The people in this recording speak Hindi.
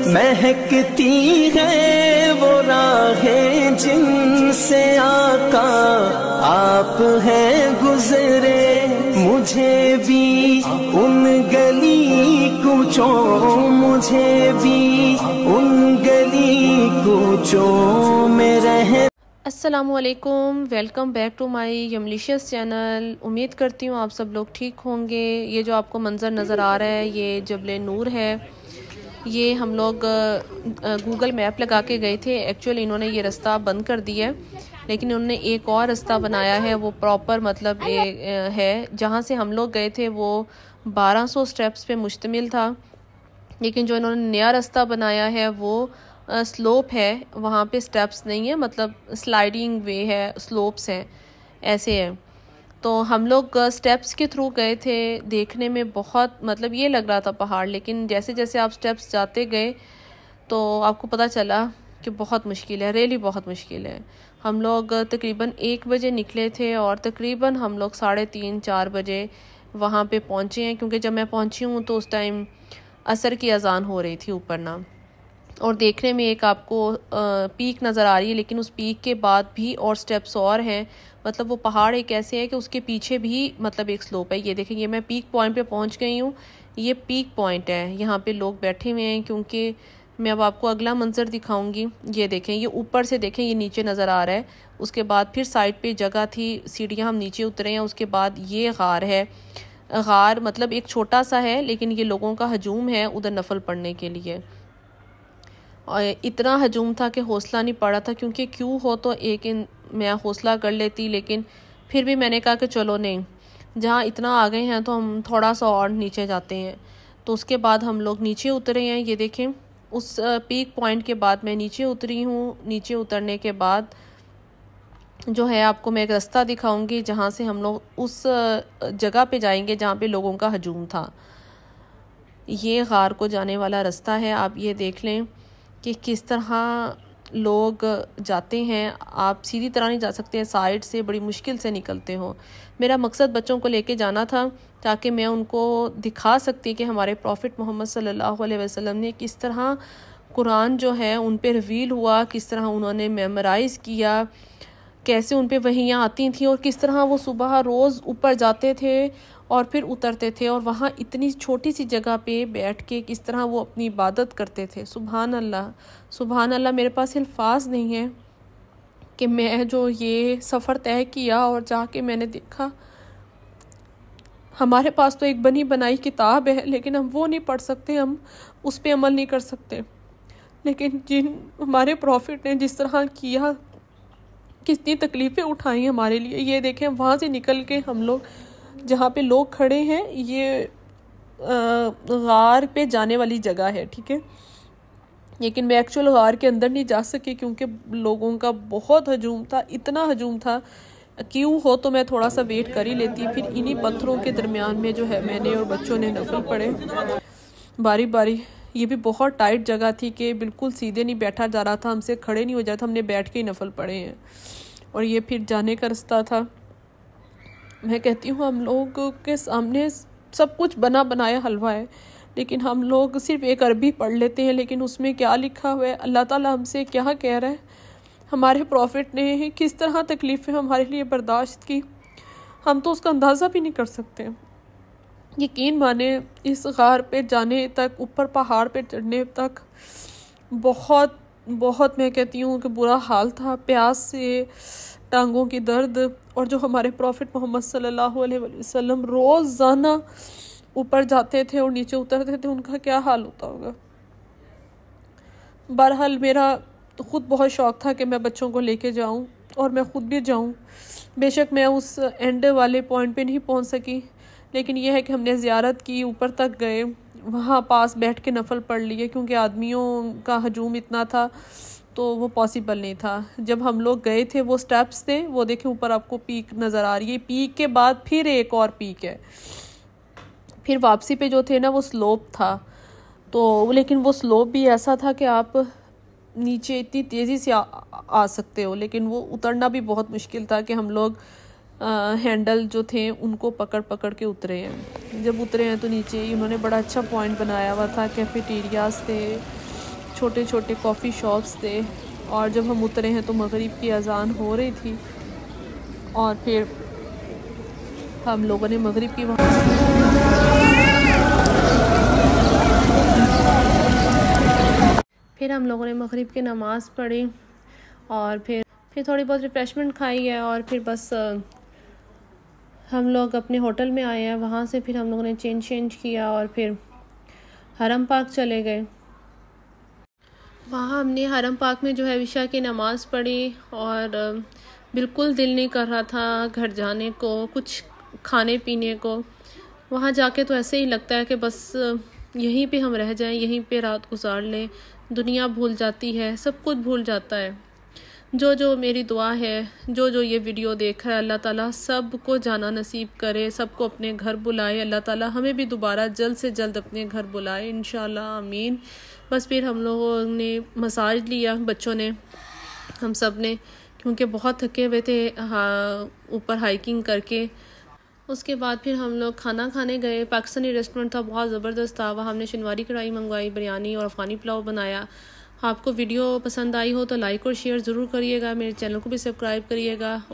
महकती है वो राहें जिनसे आका आप हैं गुजरे। मुझे भी उन गली कूचों, मुझे भी उन गली कूचों में रह। अस्सलामुअलैकुम, welcome back to my Yumlicious channel. उम्मीद करती हूँ आप सब लोग ठीक होंगे। ये जो आपको मंज़र नज़र आ रहा है ये जबल नूर है। ये हम लोग गूगल मैप लगा के गए थे। एक्चुअली इन्होंने ये रास्ता बंद कर दिया है, लेकिन उन्होंने एक और रास्ता बनाया है। वो प्रॉपर मतलब है। जहाँ से हम लोग गए थे वो 1200 स्टेप्स पे मुश्तमिल था, लेकिन जो इन्होंने नया रास्ता बनाया है वो स्लोप है। वहाँ पे स्टेप्स नहीं है, मतलब स्लाइडिंग वे है, स्लोप्स हैं, ऐसे है। तो हम लोग स्टेप्स के थ्रू गए थे। देखने में बहुत मतलब ये लग रहा था पहाड़, लेकिन जैसे जैसे आप स्टेप्स जाते गए तो आपको पता चला कि बहुत मुश्किल है, रियली बहुत मुश्किल है। हम लोग तकरीबन 1 बजे निकले थे और तकरीबन हम लोग 3:30-4 बजे वहाँ पे पहुँचे हैं, क्योंकि जब मैं पहुँची हूँ तो उस टाइम असर की अजान हो रही थी ऊपर ना। और देखने में एक आपको पीक नज़र आ रही है, लेकिन उस पीक के बाद भी और स्टेप्स और हैं। मतलब वो पहाड़ एक ऐसे है कि उसके पीछे भी मतलब एक स्लोप है। ये देखेंगे, मैं पीक पॉइंट पे पहुंच गई हूँ। ये पीक पॉइंट है, यहाँ पे लोग बैठे हुए हैं। क्योंकि मैं अब आपको अगला मंजर दिखाऊंगी। ये देखें, ये ऊपर से देखें, ये नीचे नज़र आ रहा है। उसके बाद फिर साइड पे जगह थी, सीढ़ियाँ, हम नीचे उतरे हैं। उसके बाद ये गार है। गार मतलब एक छोटा सा है, लेकिन ये लोगों का हजूम है उधर नफल पढ़ने के लिए। और इतना हजूम था कि हौसला नहीं पड़ा था, क्योंकि क्यों हो तो मैं हौसला कर लेती, लेकिन फिर भी मैंने कहा कि चलो नहीं, जहाँ इतना आ गए हैं तो हम थोड़ा सा और नीचे जाते हैं। तो उसके बाद हम लोग नीचे उतरे हैं। ये देखें, उस पीक पॉइंट के बाद मैं नीचे उतरी हूँ। नीचे उतरने के बाद जो है आपको मैं एक रास्ता दिखाऊंगी, जहाँ से हम लोग उस जगह पे जाएंगे जहाँ पे लोगों का हजूम था। ये गार को जाने वाला रास्ता है। आप ये देख लें कि किस तरह लोग जाते हैं। आप सीधी तरह नहीं जा सकते हैं, साइड से बड़ी मुश्किल से निकलते हो। मेरा मकसद बच्चों को लेके जाना था, ताकि मैं उनको दिखा सकती कि हमारे प्रॉफिट मोहम्मद सल्लल्लाहु अलैहि वसल्लम ने किस तरह कुरान जो है उन पे रिवील हुआ, किस तरह उन्होंने मेमोराइज़ किया, कैसे उन पे वहियाँ आती थी, और किस तरह वो सुबह रोज़ ऊपर जाते थे और फिर उतरते थे, और वहाँ इतनी छोटी सी जगह पे बैठ के किस तरह वो अपनी इबादत करते थे। सुभान अल्लाह, सुभान अल्लाह। मेरे पास अल्फाज नहीं है कि मैं जो ये सफ़र तय किया और जाके मैंने देखा। हमारे पास तो एक बनी बनाई किताब है, लेकिन हम वो नहीं पढ़ सकते, हम उस पर अमल नहीं कर सकते। लेकिन जिन हमारे प्रॉफिट ने जिस तरह किया, कितनी तकलीफ़ें उठाई हमारे लिए। ये देखें, वहाँ से निकल के हम लोग जहाँ पे लोग खड़े हैं, ये गार पे जाने वाली जगह है, ठीक है। लेकिन मैं एक्चुअल गार के अंदर नहीं जा सकी, क्योंकि लोगों का बहुत हजूम था, इतना हजूम था। क्यों हो तो मैं थोड़ा सा वेट कर ही लेती। फिर इन्हीं पत्थरों के दरमियान में जो है मैंने और बच्चों ने नफल पढ़े बारी बारी। ये भी बहुत टाइट जगह थी कि बिल्कुल सीधे नहीं बैठा जा रहा था, हमसे खड़े नहीं हो जाता, हमने बैठ के ही नफल पढ़े हैं। और ये फिर जाने का रास्ता था। मैं कहती हूँ, हम लोग के सामने सब कुछ बना बनाया हलवा है, लेकिन हम लोग सिर्फ एक अरबी पढ़ लेते हैं, लेकिन उसमें क्या लिखा हुआ है, अल्लाह ताला हमसे क्या कह रहा है, हमारे प्रॉफिट ने किस तरह तकलीफ़ें हमारे लिए बर्दाश्त की, हम तो उसका अंदाज़ा भी नहीं कर सकते। यकीन माने, इस गार पे जाने तक, ऊपर पहाड़ पे चढ़ने तक बहुत बहुत मैं कहती हूँ कि बुरा हाल था। प्यास से, टांगों की दर्द, और जो हमारे प्रॉफिट मोहम्मद सल्लल्लाहु अलैहि वसल्लम रोज़ाना ऊपर जाते थे और नीचे उतरते थे, उनका क्या हाल होता होगा। बहरहाल मेरा तो ख़ुद बहुत शौक़ था कि मैं बच्चों को लेके जाऊं और मैं ख़ुद भी जाऊं। बेशक मैं उस एंड वाले पॉइंट पे नहीं पहुंच सकी, लेकिन यह है कि हमने ज़ियारत की, ऊपर तक गए, वहाँ पास बैठ के नफल पढ़ लिए, क्योंकि आदमियों का हजूम इतना था तो वो पॉसिबल नहीं था। जब हम लोग गए थे, वो स्टेप्स थे, वो देखें ऊपर आपको पीक नज़र आ रही है। पीक के बाद फिर एक और पीक है। फिर वापसी पे जो थे ना, वो स्लोप था। तो लेकिन वो स्लोप भी ऐसा था कि आप नीचे इतनी तेज़ी से आ सकते हो, लेकिन वो उतरना भी बहुत मुश्किल था कि हम लोग हैंडल जो थे उनको पकड़ पकड़ के उतरे हैं। जब उतरे हैं तो नीचे उन्होंने बड़ा अच्छा पॉइंट बनाया हुआ था, कैफेटेरियाज थे, छोटे छोटे कॉफ़ी शॉप्स थे। और जब हम उतरे हैं तो मगरिब की अज़ान हो रही थी और फिर हम लोगों ने मगरिब की फिर हम लोगों ने मगरिब की नमाज़ पढ़ी और फिर थोड़ी बहुत रिफ़्रेशमेंट खाई है और फिर बस हम लोग अपने होटल में आए हैं। वहाँ से फिर हम लोगों ने चेंज किया और फिर हरम पाक चले गए। वहाँ हमने हरम पाक में जो है इशा की नमाज़ पढ़ी और बिल्कुल दिल नहीं कर रहा था घर जाने को, कुछ खाने पीने को। वहाँ जाके तो ऐसे ही लगता है कि बस यहीं पे हम रह जाएं, यहीं पे रात गुजार लें। दुनिया भूल जाती है, सब कुछ भूल जाता है। जो मेरी दुआ है, जो ये वीडियो देख रहा है, अल्लाह ताला सबको जाना नसीब करे, सबको अपने घर बुलाए। अल्लाह ताला हमें भी दोबारा जल्द से जल्द अपने घर बुलाए, इंशाल्लाह, आमीन। बस फिर हम लोगों ने मसाज लिया, बच्चों ने, हम सब ने, क्योंकि बहुत थके हुए थे ऊपर हाइकिंग करके। उसके बाद फिर हम लोग खाना खाने गए। पाकिस्तानी रेस्टोरेंट था, बहुत ज़बरदस्त था। वहाँ हमने शनवारी कढ़ाई मंगवाई, बिरयानी और अफ़गानी पुलाव बनाया। आपको वीडियो पसंद आई हो तो लाइक और शेयर ज़रूर करिएगा। मेरे चैनल को भी सब्सक्राइब करिएगा।